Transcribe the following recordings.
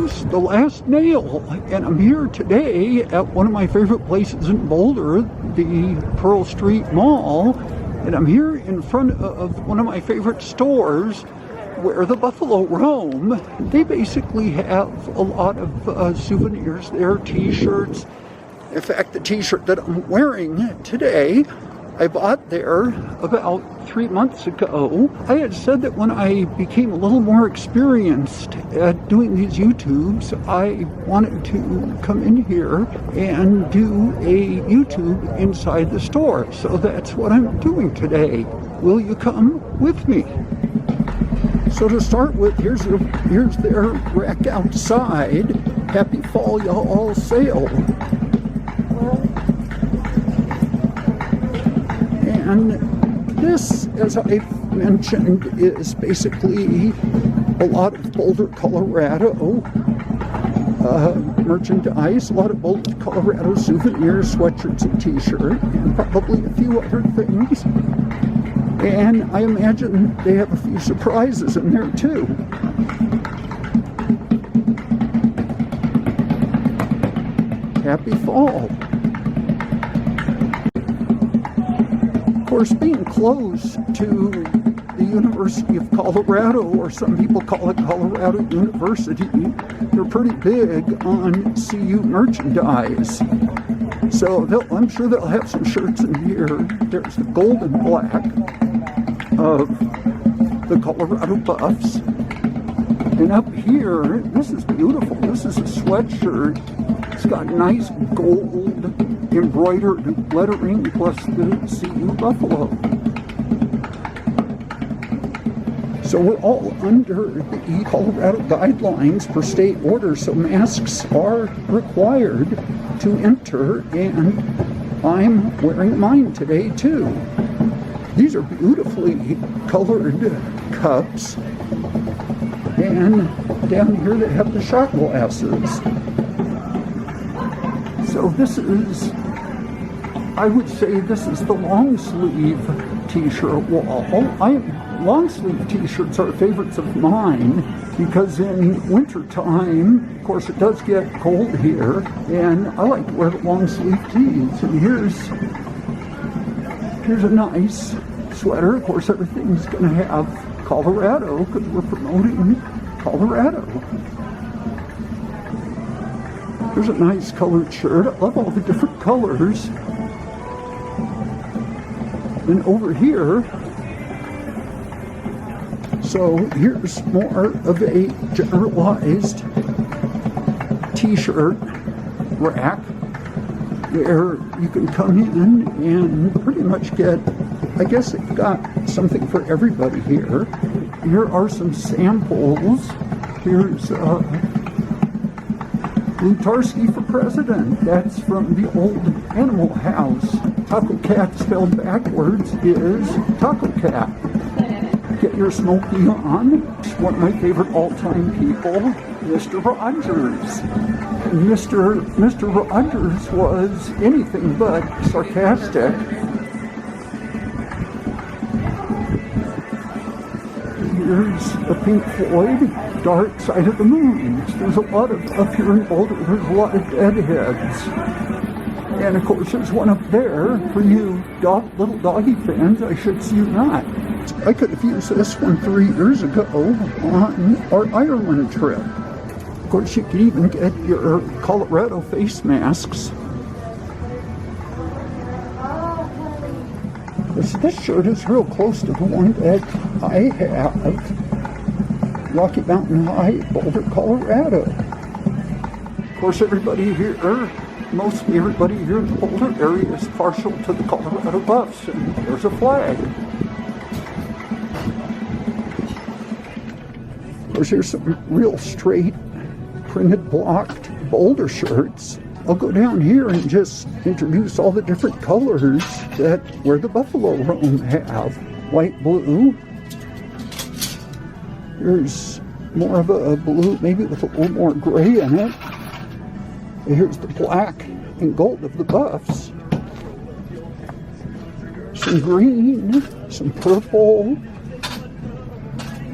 host, The Last Nail, and I'm here today at one of my favorite places in Boulder, the Pearl Street Mall, and I'm here in front of one of my favorite stores where the buffalo roam. They basically have a lot of souvenirs there, t-shirts. In fact, the t-shirt that I'm wearing today, I bought there about 3 months ago. I had said that when I became a little more experienced at doing these YouTubes, I wanted to come in here and do a YouTube inside the store. So that's what I'm doing today. Will you come with me? So to start with, here's their rack outside. Happy fall, y'all sale. And this, as I've mentioned, is basically a lot of Boulder, Colorado merchandise, a lot of Boulder, Colorado souvenirs, sweatshirts and t-shirts, and probably a few other things. And I imagine they have a few surprises in there too. Happy fall. Of course, being close to the University of Colorado, or some people call it Colorado University, they're pretty big on CU merchandise. So I'm sure they'll have some shirts in here. There's the gold and black of the Colorado Buffs. And up here, this is beautiful. This is a sweatshirt. It's got nice gold embroidered lettering plus the CU buffalo. So we're all under the Colorado guidelines per state order, so masks are required to enter, and I'm wearing mine today too. These are beautifully colored cups, and down here they have the shot glasses. So this is, I would say this is the long sleeve t-shirt wall. Long sleeve t-shirts are favorites of mine because in winter time, of course, it does get cold here, and I like to wear the long sleeve tees. And here's a nice sweater. Of course, everything's going to have Colorado because we're promoting Colorado. Here's a nice colored shirt. I love all the different colors. And over here, so here's more of a generalized t-shirt rack where you can come in and pretty much get, I guess they've got something for everybody here. Here are some samples. Here's Blutarsky for president. That's from the old Animal House. Taco Cat spelled backwards is Taco Cat. Get your smoky on. One of my favorite all-time people, Mr. Rogers. And Mr. Rogers was anything but sarcastic. Here's a Pink Floyd, Dark Side of the Moon. There's a lot of, up here in Boulder, there's a lot of deadheads. And of course there's one up there for you little doggy fans, I should see you not. I could have used this one 3 years ago on our Ireland trip. Of course, you can even get your Colorado face masks. This shirt is real close to the one that I have. Rocky Mountain High, Boulder, Colorado. Of course, everybody here, mostly everybody here in the Boulder area is partial to the Colorado Buffs, and there's a flag. Of course, here's some real straight printed blocked Boulder shirts. I'll go down here and just introduce all the different colors that where the buffalo roam have. White, blue. Here's more of a blue, maybe with a little more gray in it. Here's the black and gold of the Buffs. Some green, some purple.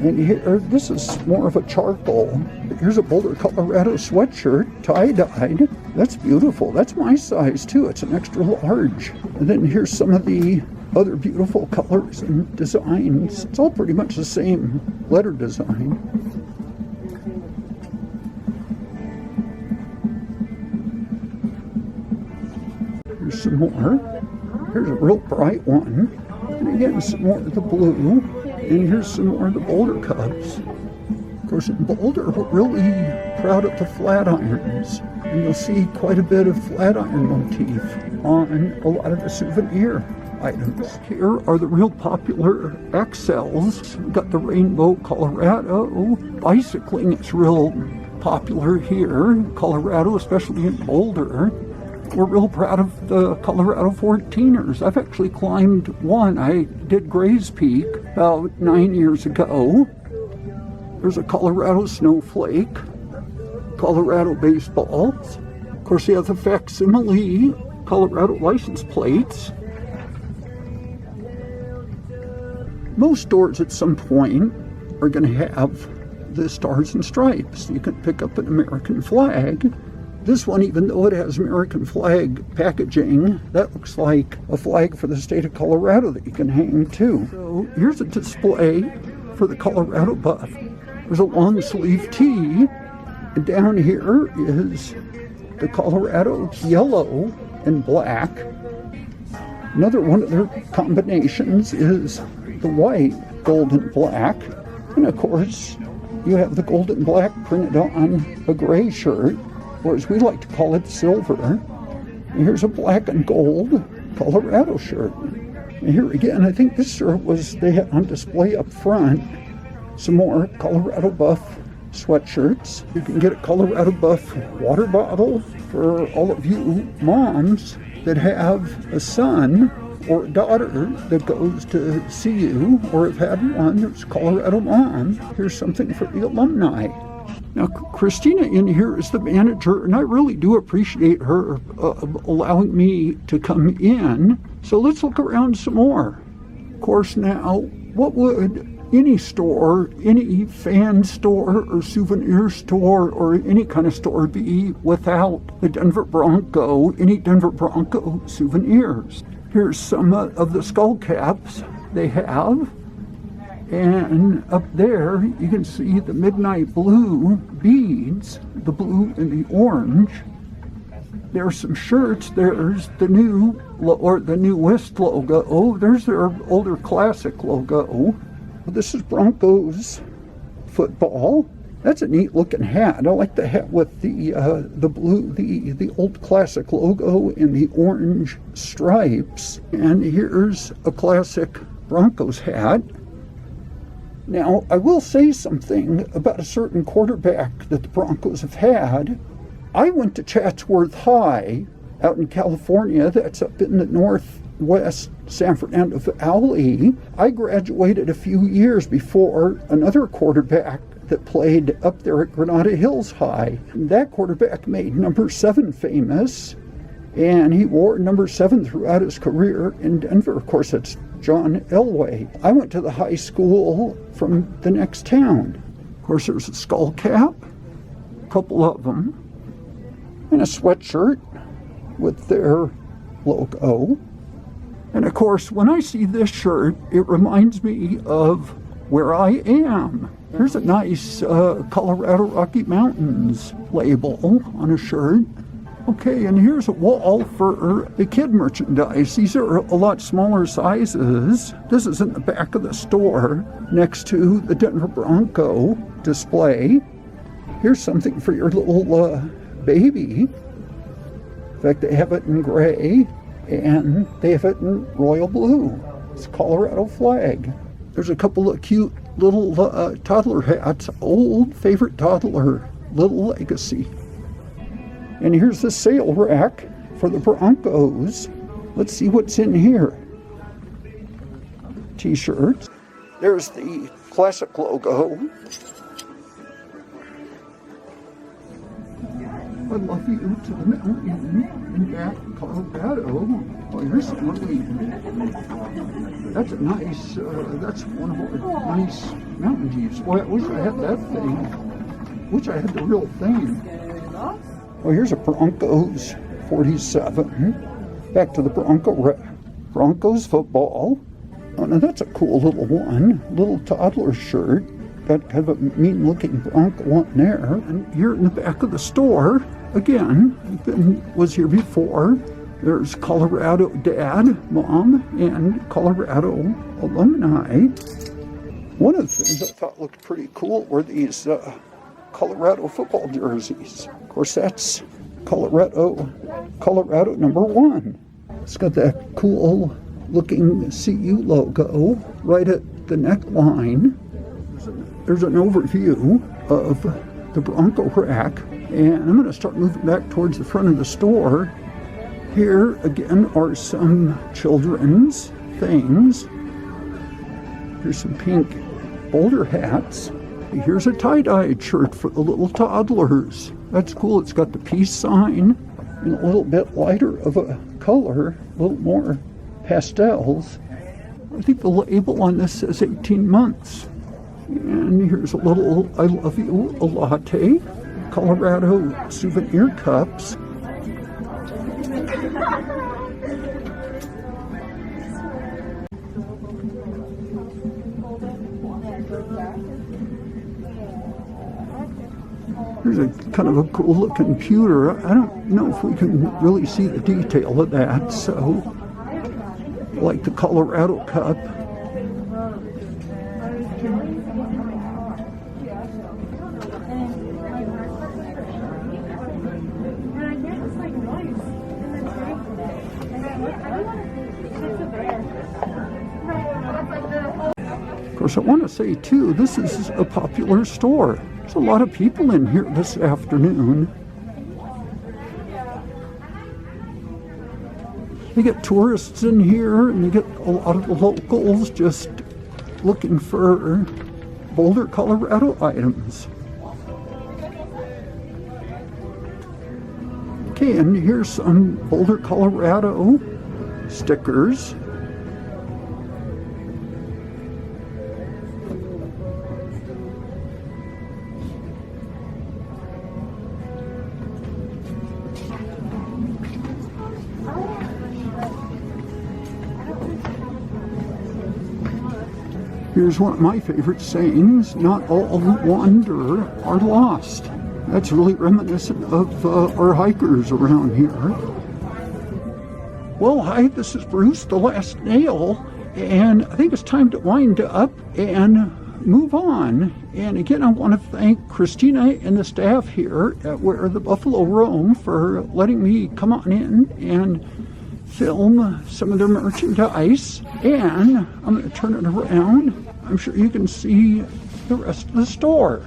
And here, this is more of a charcoal. here's a Boulder, Colorado sweatshirt, tie-dyed. That's beautiful. That's my size too. It's an extra large. And then here's some of the other beautiful colors and designs. It's all pretty much the same letter design. Here's some more. Here's a real bright one. And again, some more of the blue. And here's some more of the Boulder Cubs. Of course, in Boulder, we're really proud of the flat irons. And you'll see quite a bit of flat iron motif on a lot of the souvenir items. Here are the real popular XLs. We've got the Rainbow Colorado. Bicycling is real popular here in Colorado, especially in Boulder. We're real proud of the Colorado 14ers. I've actually climbed one. I did Gray's Peak about 9 years ago. There's a Colorado Snowflake, Colorado baseballs. Of course, you have the facsimile Colorado license plates. Most stores at some point are going to have the stars and stripes. You can pick up an American flag. This one, even though it has American flag packaging, that looks like a flag for the state of Colorado that you can hang too. So here's a display for the Colorado buff. There's a long sleeve tee, and down here is the Colorado yellow and black. Another one of their combinations is the white, gold and black. And of course, you have the gold and black printed on a gray shirt, or as we like to call it, silver. And here's a black and gold Colorado shirt. And here again, I think this shirt they had on display up front. Some more Colorado Buff sweatshirts. You can get a Colorado Buff water bottle for all of you moms that have a son or a daughter that goes to see you or have had one. There's Colorado Mom. Here's something for the alumni. Now, Christina in here is the manager, and I really do appreciate her allowing me to come in. So let's look around some more. Of course, now, what would any store, any fan store or souvenir store or any kind of store be without the Denver Bronco, any Denver Bronco souvenirs? Here's some of the skull caps they have. And up there, you can see the midnight blue beads, the blue and the orange. There's some shirts. There's the new West logo. Oh, there's their older classic logo. This is Broncos football. That's a neat looking hat. I like the hat with the blue, the old classic logo and the orange stripes. And here's a classic Broncos hat. Now, I will say something about a certain quarterback that the Broncos have had. I went to Chatsworth High out in California. That's up in the northwest San Fernando Valley. I graduated a few years before another quarterback that played up there at Granada Hills High. That quarterback made number 7 famous, and he wore number 7 throughout his career in Denver. Of course, it's John Elway. I went to the high school from the next town. Of course, there's a skull cap, a couple of them, and a sweatshirt with their logo. And of course, when I see this shirt, it reminds me of where I am. Here's a nice Colorado Rocky Mountains label on a shirt. Okay, and here's a wall for the kid merchandise. These are a lot smaller sizes. This is in the back of the store next to the Denver Bronco display. Here's something for your little baby. In fact, they have it in gray and they have it in royal blue. It's a Colorado flag. There's a couple of cute little toddler hats. Old favorite toddler, Little Legacy. And here's the sale rack for the Broncos. Let's see what's in here. T-shirts. There's the classic logo. I love you to the mountain in back Colorado. Oh, here's some really, that's a nice, that's one of our nice mountain jeeps. Boy, I wish I had that thing. wish I had the real thing. Oh, here's a Broncos 47. Back to the Broncos football. Oh, now that's a cool little one. Little toddler shirt. Got kind of a mean-looking Bronco one there. And here in the back of the store, again, was here before. There's Colorado Dad, Mom, and Colorado alumni. One of the things I thought looked pretty cool were these Colorado football jerseys. Of course, that's Colorado #1. It's got that cool looking CU logo right at the neckline. There's an overview of the Bronco rack, and I'm going to start moving back towards the front of the store. Here again are some children's things. Here's some pink Boulder hats. Here's a tie-dyed shirt for the little toddlers. That's cool. It's got the peace sign in a little bit lighter of a color, a little more pastels. I think the label on this says 18 months. And here's a little I love you, a latte, Colorado souvenir cups. Here's a kind of a cool looking computer. I don't know if we can really see the detail of that, so like the Colorado cup. Of course, I want to say too, this is a popular store. There's a lot of people in here this afternoon. You get tourists in here, and you get a lot of the locals just looking for Boulder, Colorado items. Okay, and here's some Boulder, Colorado stickers. Here's one of my favorite sayings, not all who wander are lost. That's really reminiscent of our hikers around here. Well, hi, this is Bruce, the last nail, and I think it's time to wind up and move on. And again, I want to thank Christina and the staff here at Where the Buffalo Roam for letting me come on in and film some of their merchandise. And I'm going to turn it around. I'm sure you can see the rest of the store.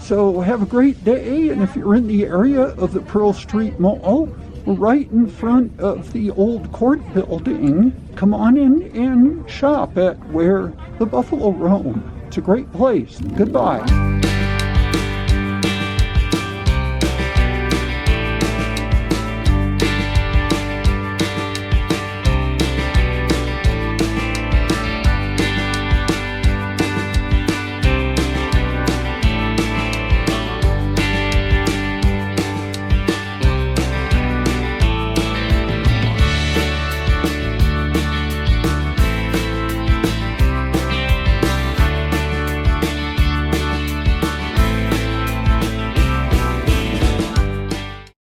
So have a great day, and if you're in the area of the Pearl Street Mall, we're right in front of the old court building. Come on in and shop at Where the Buffalo Roam. It's a great place. Goodbye.